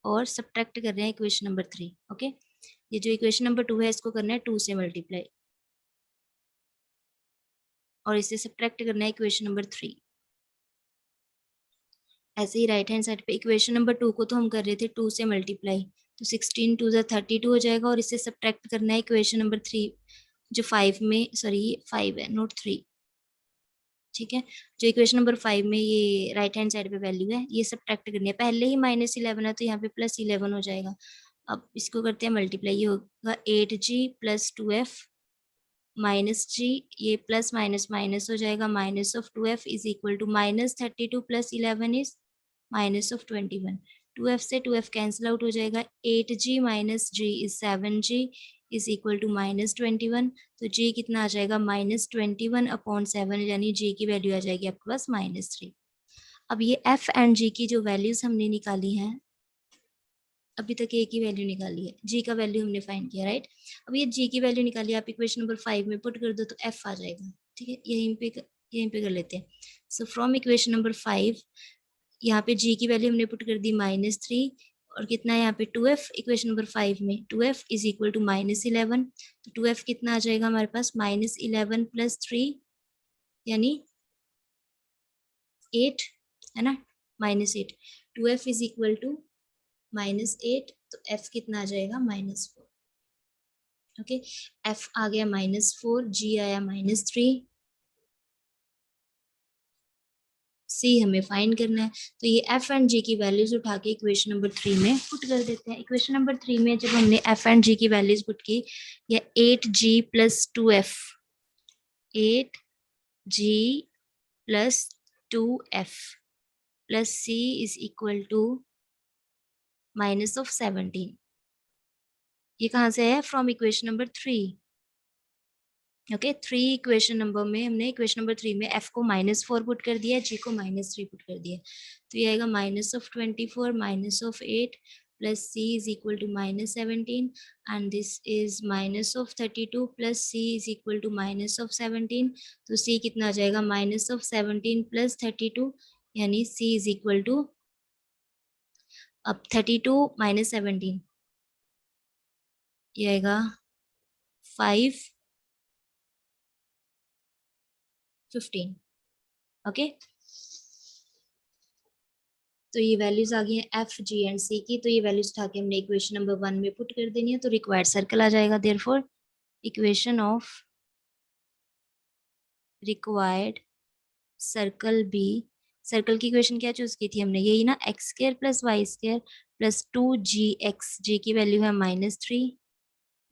और सब्ट्रैक्ट कर रहे हैं इक्वेशन नंबर 3, ओके। ये जो इक्वेशन नंबर 2 है इसको करना है 2 से मल्टीप्लाई और इसे सब्ट्रैक्ट करना है इक्वेशन नंबर 3। ऐसे ही राइट हैंड साइड पे इक्वेशन नंबर 2 को तो हम कर रहे थे 2 से मल्टीप्लाई, तो 16 2 32 हो जाएगा, और इससे सब्ट्रैक्ट करना है इक्वेशन नंबर 3 जो 5 में, सॉरी 5 है नोट 3, ठीक है। जो इक्वेशन नंबर 5 में ये राइट हैंड साइड पे वैल्यू है, ये सब्ट्रैक्ट करनी है, पहले ही -11 है तो यहाँ पे +11 हो जाएगा। अब इसको करते हैं मल्टीप्लाई, ये होगा 8g + 2f माइनस जी, ये प्लस माइनस माइनस हो जाएगा, -2f is equal to -32 + 11 is -21। 2f से 2f कैंसिल आउट हो जाएगा, 8g - g is 7g is equal to -21। तो g कितना आ जाएगा, -21/7, यानी g की वैल्यू आ जाएगी आपके पास -3। अब ये f एंड g की जो वैल्यूज हमने निकाली हैं, अभी तक ए की वैल्यू निकाली है, जी का वैल्यू हमने फाइंड किया, राइट। अब ये जी की वैल्यू निकाली, आप इक्वेशन नंबर 5 में पुट कर दो तो एफ आ जाएगा, ठीक है। यहीं पे कर लेते हैं। सो फ्रॉम इक्वेशन नंबर 5 यहाँ पे जी की वैल्यू हमने पुट कर दी -3, और कितना है यहाँ पे 2f, इक्वेशन नंबर 5 में 2f इज इक्वल टू -11, तो 2f कितना आ जाएगा हमारे पास, -11 + 3 यानी 8, है ना, -8। 2f इज इक्वल टू -8, तो f कितना आ जाएगा, -4। ओके, f आ गया -4, g आया -3, c हमें फाइंड करना है। तो ये f एंड g की वैल्यूज उठा के इक्वेशन नंबर 3 में पुट कर देते हैं। इक्वेशन नंबर 3 में जब हमने f एंड g की वैल्यूज पुट की, या 8g + 2f, 8g + 2f + c is equal to -17। ये कहाँ से है, from equation number 3। Okay, 3 equation number में हमने इक्वेशन नंबर 3 में f को -4 पुट कर दिया, g को -3 पुट कर दिया, तो ये आएगा -24 -8 plus c is equal to -17, and this is -32 plus c is equal to -17। तो c कितना आ जाएगा, -17 plus 32, यानी c is equal to, अब 32 - 17 ये आएगा 5 15। ओके, तो ये वैल्यूज आ गई हैं एफ, जी एंड सी की, तो ये वैल्यूज उठा के हमने इक्वेशन नंबर 1 में पुट कर देनी है, तो रिक्वायर्ड सर्कल आ जाएगा। Therefore equation of required circle be, circle की इक्वेशन क्या चूज की थी हमने, यही ना, x² + y² + 2gx, जी की वैल्यू है -3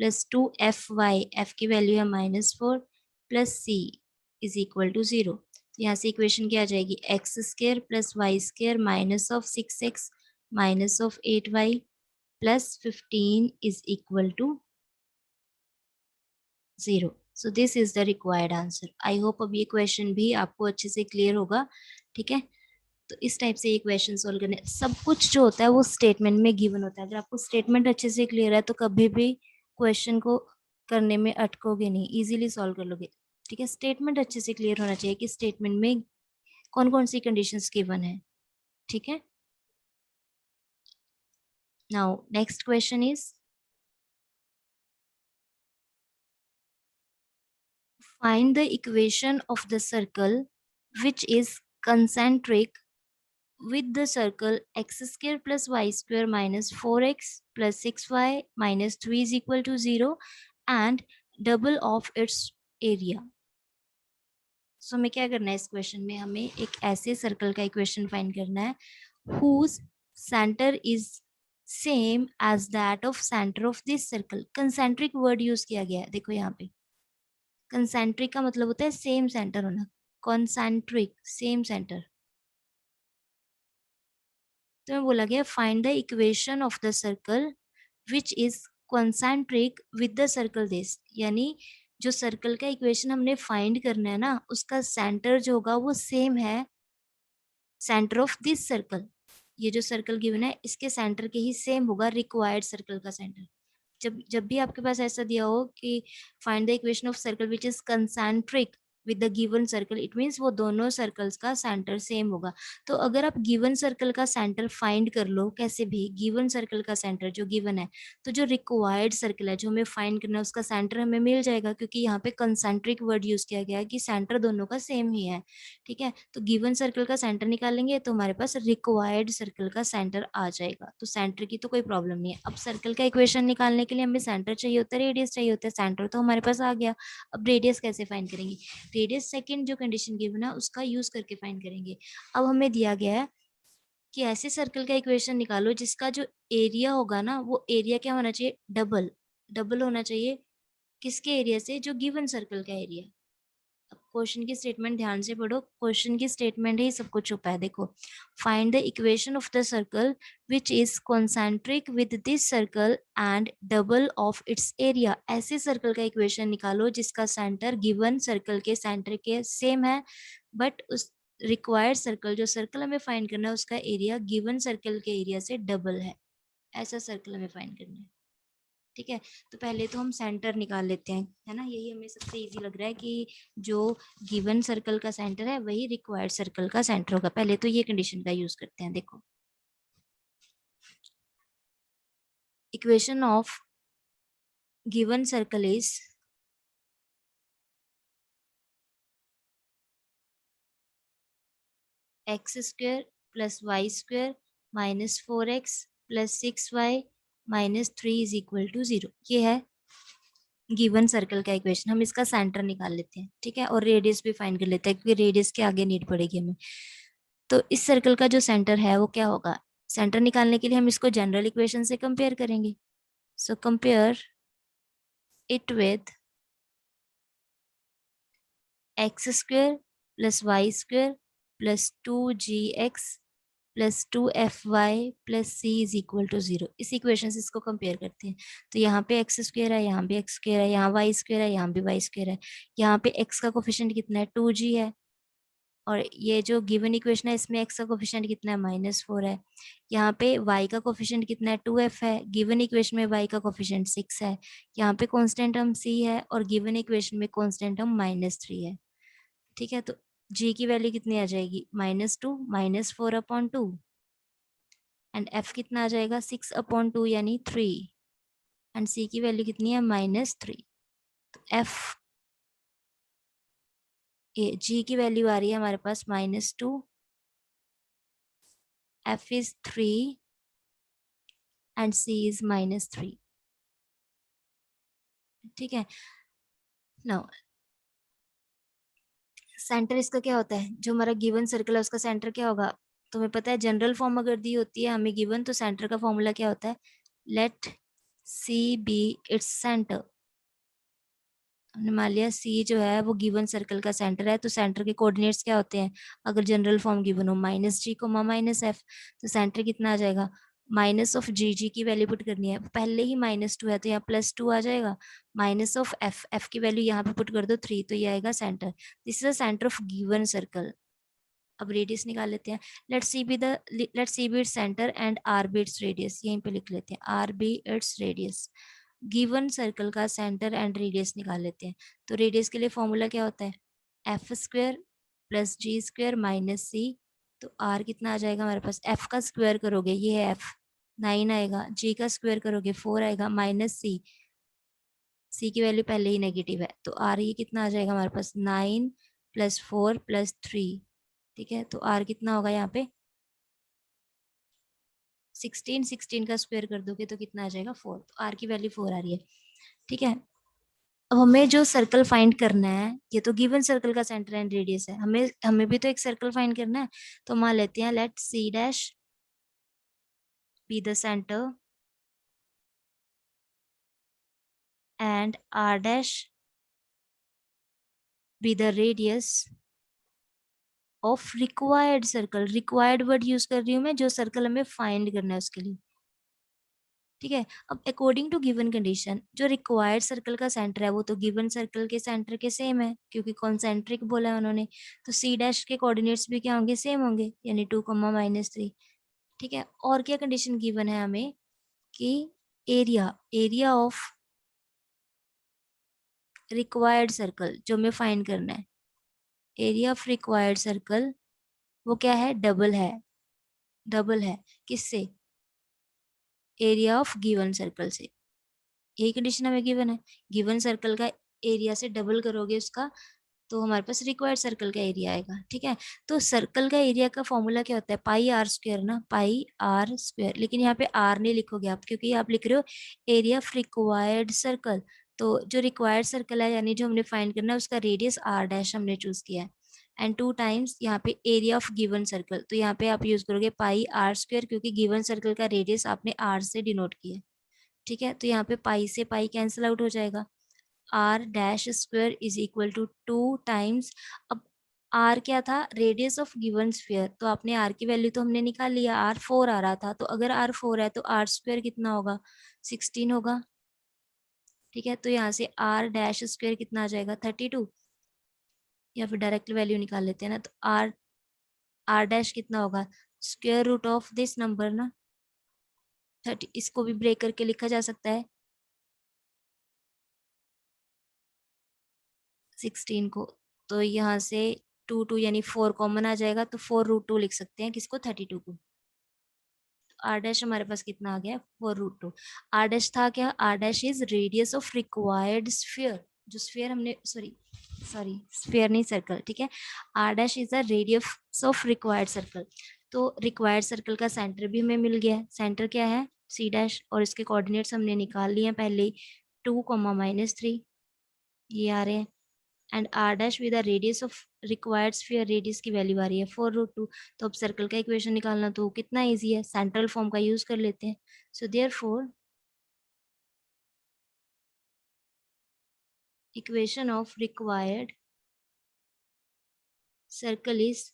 + 2fy, f की वैल्यू है -4 + c इज इक्वल टू 0। यहाँ से इक्वेशन क्या आ जाएगी, x² + y² -6x -8y + 15 is equal to 0। So this is the required answer. I hope अब ये क्वेश्चन भी आपको अच्छे से क्लियर होगा, ठीक है। तो इस टाइप से ये क्वेश्चन सोल्व करने, सब कुछ जो होता है वो स्टेटमेंट में गिवन होता है। अगर आपको स्टेटमेंट अच्छे से क्लियर है तो कभी भी क्वेश्चन को करने में अटकोगे नहीं, इजीली सॉल्व कर लोगे, ठीक है। स्टेटमेंट अच्छे से क्लियर होना चाहिए कि स्टेटमेंट में कौन कौन सी कंडीशंस गिवन है, ठीक है। Now next question is, find the equation of the circle which is concentric with the circle x² + y² -4x + 6y -3 is equal to 0 and double of its area। सो हमें क्या करना है, इस क्वेश्चन में हमें एक ऐसे सर्कल का इक्वेशन फाइंड करना है whose center is same as that of center of this circle। Concentric word use किया गया है, देखो यहाँ पे कंसेंट्रिक का मतलब होता है सेम सेंटर होना, कॉन्सेंट्रिक सेम सेंटर। तो मैं बोला गया find the equation of the circle which is concentric with the circle this, यानी जो सर्कल का इक्वेशन हमने फाइंड करना है ना, उसका सेंटर जो होगा वो सेम है सेंटर ऑफ दिस सर्कल। ये जो सर्कल गिवन है इसके सेंटर के ही सेम होगा रिक्वायर्ड सर्कल का सेंटर। जब जब भी आपके पास ऐसा दिया हो कि find the equation of circle which is concentric with the given circle, it means वो दोनों सर्कल्स का सेंटर सेम होगा। तो अगर आप गिवन सर्कल का सेंटर फाइंड कर लो कैसे भी, गिवन सर्कल का सेंटर जो गिवन है, तो जो रिक्वायर्ड सर्कल है जो हमें फाइंड करना है उसका सेंटर हमें मिल जाएगा, क्योंकि यहाँ पे कंसेंट्रिक वर्ड यूज किया गया है कि सेंटर दोनों का सेम ही है। ठीक है, तो गिवन सर्कल का सेंटर निकालेंगे तो हमारे पास रिक्वायर्ड सर्कल का सेंटर आ जाएगा। तो सेंटर की तो कोई प्रॉब्लम नहीं है। अब सर्कल का इक्वेशन निकालने के लिए हमें सेंटर चाहिए होता है, रेडियस चाहिए होता है। सेंटर तो हमारे पास आ गया, अब रेडियस कैसे फाइंड करेंगे? रेडियस सेकंड जो कंडीशन गिवन है उसका यूज करके फाइंड करेंगे। अब हमें दिया गया है कि ऐसे सर्कल का इक्वेशन निकालो जिसका जो एरिया होगा ना, वो एरिया क्या होना चाहिए? डबल, डबल होना चाहिए किसके एरिया से? जो गिवन सर्कल का एरिया। अब क्वेश्चन की स्टेटमेंट ध्यान से पढ़ो, क्वेश्चन की स्टेटमेंट ही सब कुछ छुपा है। देखो, find the equation of the circle which is concentric with this circle and double of its area. ऐसे सर्कल का इक्वेशन निकालो जिसका सेंटर गिवन सर्कल के सेंटर के सेम है, बट उस रिक्वायर्ड सर्कल, जो सर्कल हमें फाइंड करना है उसका एरिया गिवन सर्कल के एरिया से डबल है। ऐसा सर्कल हमें फाइंड करना है। ठीक है, तो पहले तो हम सेंटर निकाल लेते हैं, है ना। यही हमें सबसे इजी लग रहा है कि जो गिवन सर्कल का सेंटर है वही रिक्वायर्ड सर्कल का सेंटर होगा। पहले तो ये कंडीशन का यूज करते हैं। देखो, equation of given circle is X square plus Y square minus 4x plus 6y minus 3 is equal to 0। ये है गिवन सर्कल का इक्वेशन। हम इसका सेंटर निकाल लेते हैं, ठीक है, और रेडियस भी फाइंड कर लेते हैं क्योंकि रेडियस के आगे नीड पड़ेगी हमें। तो इस सर्कल का जो सेंटर है वो क्या होगा? सेंटर निकालने के लिए हम इसको जनरल इक्वेशन से कंपेयर करेंगे। So compare it with X square plus Y square plus 2gx plus 2fy plus C is equal to 0। इस इक्वेशन से इसको कंपेयर करते हैं। तो यहाँ पे एक्स स्क्वेयर है, यहाँ भी एक्स स्क्वेयर है, यहाँ वाई स्क्वेयर है, यहाँ भी वाई स्क्वेयर है। यहाँ पे एक्स का कोफिशिएंट कितना है? 2g है। और ये जो गिवन इक्वेशन है इसमें एक्स का कोफिशिएंट कितना है? -4 है। यहाँ पे वाई का कोफिशिएंट कितना है? 2f है। गिवन इक्वेशन में वाई का कोफिशिएंट 6 है। यहाँ पे कांस्टेंट टर्म c है और गिवन इक्वेशन में कांस्टेंट टर्म -3 है। ठीक है, तो g की वैल्यू कितनी आ जाएगी? -2 -4/2 एंड f कितना आ जाएगा? 6/2 यानी 3 एंड c की वैल्यू कितनी है? -3। तो f g की वैल्यू आ रही है हमारे पास -2, f is 3 and c is -3। ठीक है, नाउ सेंटर इसका क्या होता है? जो हमारा गिवन सर्कल है उसका सेंटर क्या होगा? तुम्हें पता है जनरल फॉर्म अगर दी होती है हमें गिवन, तो सेंटर का फॉर्मूला क्या होता है? Let C be its centre. हमने मान लिया सी जो है वो गिवन सर्कल का सेंटर है, तो सेंटर के कोऑर्डिनेट्स क्या होते हैं? अगर जनरल फॉर्म गिवन हो -g, -f, तो सेंटर कितना आ जाएगा? माइनस ऑफ जी की वैल्यू पुट करनी है, पहले ही -2 है तो यहाँ +2 आ जाएगा। माइनस ऑफ एफ की वैल्यू यहाँ पे पुट कर दो 3, तो ये आएगा centre. This is the centre of given circle. अब रेडियस निकाल लेते हैं। Let's C be its centre and R be its radius. यहीं पे लिख लेते हैं R be its radius. Given circle का सेंटर एंड रेडियस निकाल लेते हैं। तो रेडियस के लिए फॉर्मूला क्या होता है? एफ स्क्वेयर प्लस जी स्क्वेयर माइनस सी। तो आर कितना आ जाएगा हमारे पास? एफ का स्क्वायर करोगे, ये है एफ, 9 आएगा। जी का स्क्वायर करोगे 4 आएगा, माइनस सी की वैल्यू पहले ही नेगेटिव है, तो आर ये कितना आ जाएगा हमारे पास? 9 + 4 + 3। ठीक है, तो आर कितना होगा यहाँ पे? 16 का स्क्वायर कर दोगे तो कितना आ जाएगा? 4। तो आर की वैल्यू 4 आ रही है। ठीक है, अब हमें जो सर्कल फाइंड करना है, ये तो गिवन सर्कल का सेंटर एंड रेडियस है, हमें हमें भी तो एक सर्कल फाइंड करना है। तो मान लेते हैं let C dash be the centre and R dash be the radius of required circle. Required word use कर रही हूँ मैं, जो सर्कल हमें फाइंड करना है उसके लिए। ठीक है, अब अकॉर्डिंग टू गिवन कंडीशन जो रिक्वायर्ड सर्कल का सेंटर है वो तो गिवन सर्कल के सेंटर के सेम है, क्योंकि कॉन्सेंट्रिक बोला है उन्होंने। तो सी डैश के कोऑर्डिनेट्स भी क्या होंगे? सेम होंगे, यानी 2, -3। ठीक है, और क्या कंडीशन गिवन है हमें? कि area area of required circle जो हमें फाइंड करना है, एरिया ऑफ रिक्वायर्ड सर्कल वो क्या है, डबल है, डबल है किससे, एरिया ऑफ गिवन सर्कल से। यही कंडीशन हमें गिवन है, गिवन सर्कल का एरिया से डबल करोगे उसका तो हमारे पास रिक्वायर्ड सर्कल का एरिया आएगा। ठीक है, तो सर्कल का एरिया का फॉर्मूला क्या होता है, पाई आर स्क्वायर ना, पाई आर स्क्वायर। लेकिन यहाँ पे आर नहीं लिखोगे आप, क्योंकि आप लिख रहे हो एरिया ऑफ रिक्वायर्ड सर्कल। तो जो रिक्वायर्ड सर्कल है यानी जो हमने फाइंड करना है उसका रेडियस आर डैश हमने चूज किया है, एंड 2 टाइम्स यहाँ पे एरिया ऑफ गिवन सर्कल। तो यहाँ पे आप यूज करोगे पाई आर स्क्वायर, क्योंकि गिवन सर्कल का रेडियस आपने आर से डिनोट किया। ठीक है, तो यहाँ पे पाई से पाई कैंसिल आउट हो जाएगा, R dash square is equal to 2 times, अब आर क्या था, रेडियस ऑफ गिवन स्फीयर, तो आपने आर की वैल्यू तो हमने निकाल लिया, आर 4 आ रहा था, तो अगर आर 4 है तो आर स्क्वायर कितना होगा, 16 होगा। ठीक है, तो यहाँ से आर डैश स्क्वायर कितना आ जाएगा, 32, या फिर डायरेक्ट वैल्यू निकाल लेते हैं ना, तो आर आर डैश कितना होगा, square root of this number ना, 30, इसको भी ब्रेक करके लिखा जा सकता है 16 को, तो यहाँ से 2 यानी 4 कॉमन आ जाएगा, तो 4√2 लिख सकते हैं किसको, 32 को। आर डैश हमारे पास कितना आ गया, 4√2। आर डैश था क्या, R dash is radius of required sphere, जो स्फीयर हमने सॉरी सॉरी स्फीयर नहीं सर्कल। ठीक है, R dash is the radius of required circle. तो रिक्वायर्ड सर्कल का सेंटर भी हमें मिल गया, सेंटर क्या है, सी डैश, और इसके कोऑर्डिनेट्स हमने निकाल लिए हैं पहले ही, 2, -3 ये आ रहे हैं, and R dash with the radius of required sphere, radius की वैल्यू आ रही है 4√2। तो अब सर्कल का इक्वेशन निकालना तो कितना इजी है, सेंट्रल फॉर्म का यूज कर लेते हैं। So therefore equation of required circle is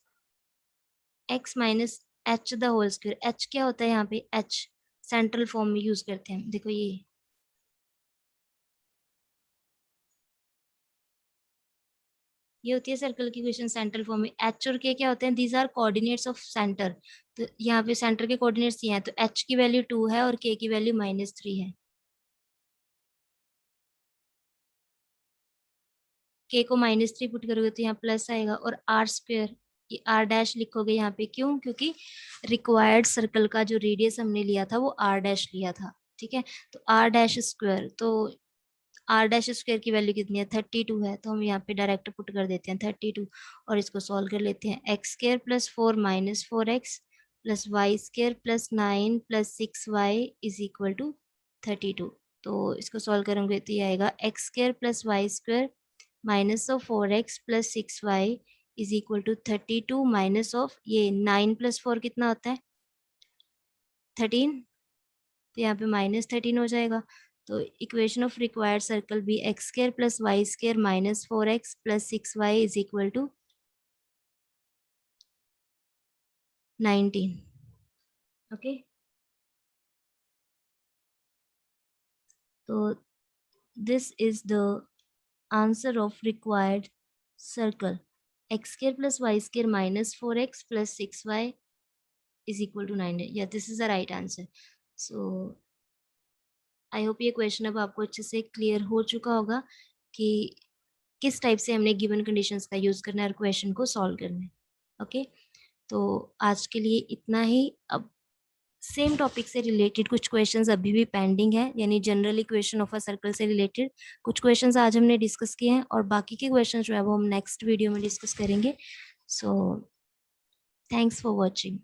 x minus H the whole square. H क्या होता है यहाँ पे, एच सेंट्रल फॉर्म में यूज करते हैं, देखो ये होती है सर्कल की इक्वेशन सेंट्रल फॉर्म में। एच और के क्या होते हैं, these are coordinates of centre. तो यहाँ पे सेंटर के कोऑर्डिनेट्स ये हैं, तो एच की वैल्यू 2 है और के की वैल्यू -3 है। के को -3 पुट करोगे तो यहाँ प्लस आएगा, और आर स्क्वायर, ये आर डैश लिखोगे यहाँ पे, क्यों, क्योंकि रिक्वायर्ड सर्कल का जो रेडियस हमने लिया था वो आर डैश लिया था। ठीक है, तो आर डैश स्क्वायर, तो आर डैश स्क्वायर की वैल्यू कितनी है, 32 है, तो हम यहाँ पे डायरेक्ट पुट कर देते हैं 32, और इसको सॉल्व कर लेते हैं। X square plus 4 -4x plus Y square plus 9 plus 6y is equal to 32। तो इसको सॉल्व करेंगे तो ये आएगा X square plus Y square minus of 4x plus 6y is equal to 32 minus of ये 9 प्लस 4 कितना होता है, 13, तो यहाँ पे -13 हो जाएगा। तो इक्वेशन ऑफ रिक्वायर्ड सर्कल भी x square plus Y square -4x plus 6y is equal to 19। Okay, तो this is the answer of required circle, x square plus Y square -4x plus 6y is equal to 9, yeah, this is the right answer. So I hope ये question अब आपको अच्छे से clear हो चुका होगा कि किस टाइप से हमने गिवन कंडीशंस का यूज करना है और क्वेश्चन को सॉल्व करना है। ओके, तो आज के लिए इतना ही। अब सेम टॉपिक से रिलेटेड कुछ क्वेश्चंस अभी भी पेंडिंग है, यानी general equation of a circle से रिलेटेड कुछ क्वेश्चंस आज हमने डिस्कस किए हैं, और बाकी के क्वेश्चंस जो है वो हम नेक्स्ट वीडियो में डिस्कस करेंगे। So thanks for watching.